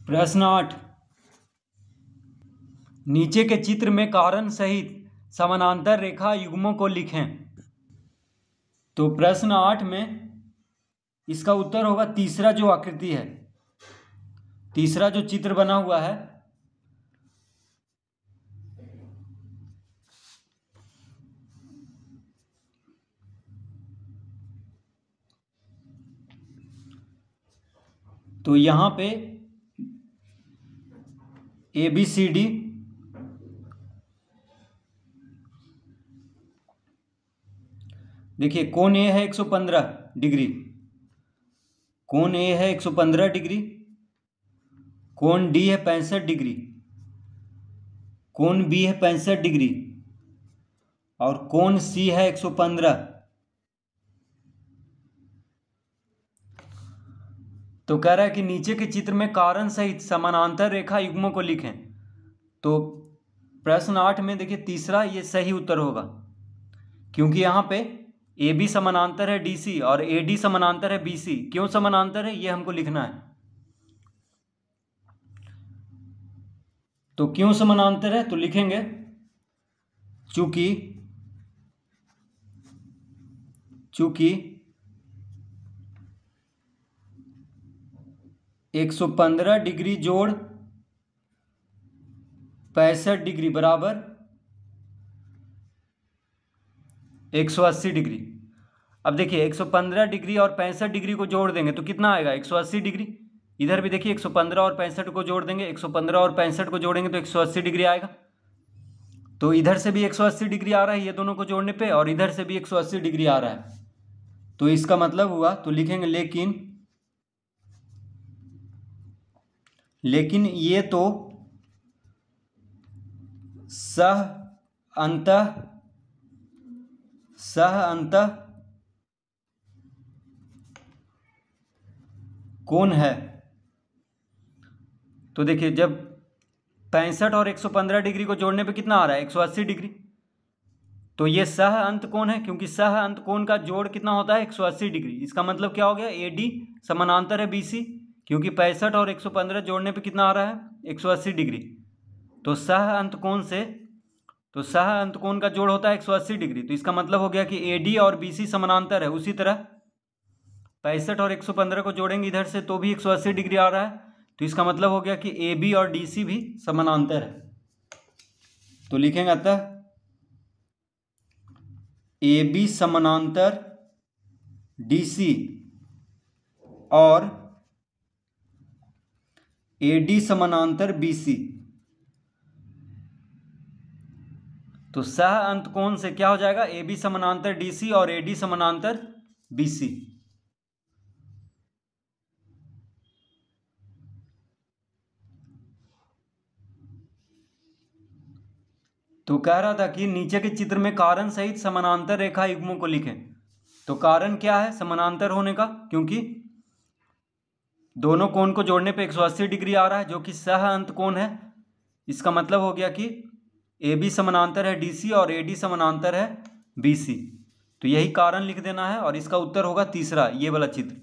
प्रश्न 8, नीचे के चित्र में कारण सहित समानांतर रेखा युग्मों को लिखें। तो प्रश्न 8 में इसका उत्तर होगा तीसरा जो आकृति है, तीसरा जो चित्र बना हुआ है। तो यहाँ पे ABCD देखिए, कोण A है 115 डिग्री, कोण A है 115 डिग्री, कोण D है 65 डिग्री, कोण B है 65 डिग्री और कोण C है 115। तो कह रहा है कि नीचे के चित्र में कारण सहित समानांतर रेखा युग्मों को लिखें। तो प्रश्न 8 में देखिए तीसरा ये सही उत्तर होगा, क्योंकि यहाँ पे AB समानांतर है DC और AD समानांतर है BC। क्यों समानांतर है ये हमको लिखना है। तो क्यों समानांतर है तो लिखेंगे चूंकि 115 डिग्री जोड़ 65 डिग्री बराबर 180 डिग्री। अब देखिए 115 डिग्री और 65 डिग्री को जोड़ देंगे तो कितना आएगा 180 डिग्री। इधर भी देखिए 115 और 65 को जोड़ देंगे, 115 और 65 को जोड़ेंगे तो 180 डिग्री आएगा। तो इधर से भी 180 डिग्री आ रहा है ये दोनों को जोड़ने पे, और इधर से भी 180 डिग्री आ रहा है। तो इसका मतलब हुआ, तो लिखेंगे लेकिन ये तो सह अंतः कोण है। तो देखिए जब 65 और 115 डिग्री को जोड़ने पे कितना आ रहा है 180 डिग्री। तो ये सह अंत कोण है, क्योंकि सह अंत कोण का जोड़ कितना होता है 180 डिग्री। इसका मतलब क्या हो गया AD समानांतर है BC, क्योंकि 65 और 115 जोड़ने पे कितना आ रहा है 180 डिग्री। तो सह अंत कोण का जोड़ होता है 180 डिग्री। तो इसका मतलब हो गया कि AD और BC समानांतर है। उसी तरह 65 और 115 को जोड़ेंगे इधर से तो भी 180 डिग्री आ रहा है। तो इसका मतलब हो गया कि AB और DC भी समानांतर है। तो लिखेंगे अतः AB समानांतर DC और AD समानांतर BC। तो सह अंत कोण से क्या हो जाएगा AB समानांतर DC और AD समानांतर BC। तो कह रहा था कि नीचे के चित्र में कारण सहित समानांतर रेखा युग्मों को लिखें। तो कारण क्या है समानांतर होने का, क्योंकि दोनों कोण को जोड़ने पे 180 डिग्री आ रहा है जो कि सह अंत कोण है। इसका मतलब हो गया कि AB समानांतर है DC और AD समानांतर है BC। तो यही कारण लिख देना है और इसका उत्तर होगा तीसरा ये वाला चित्र।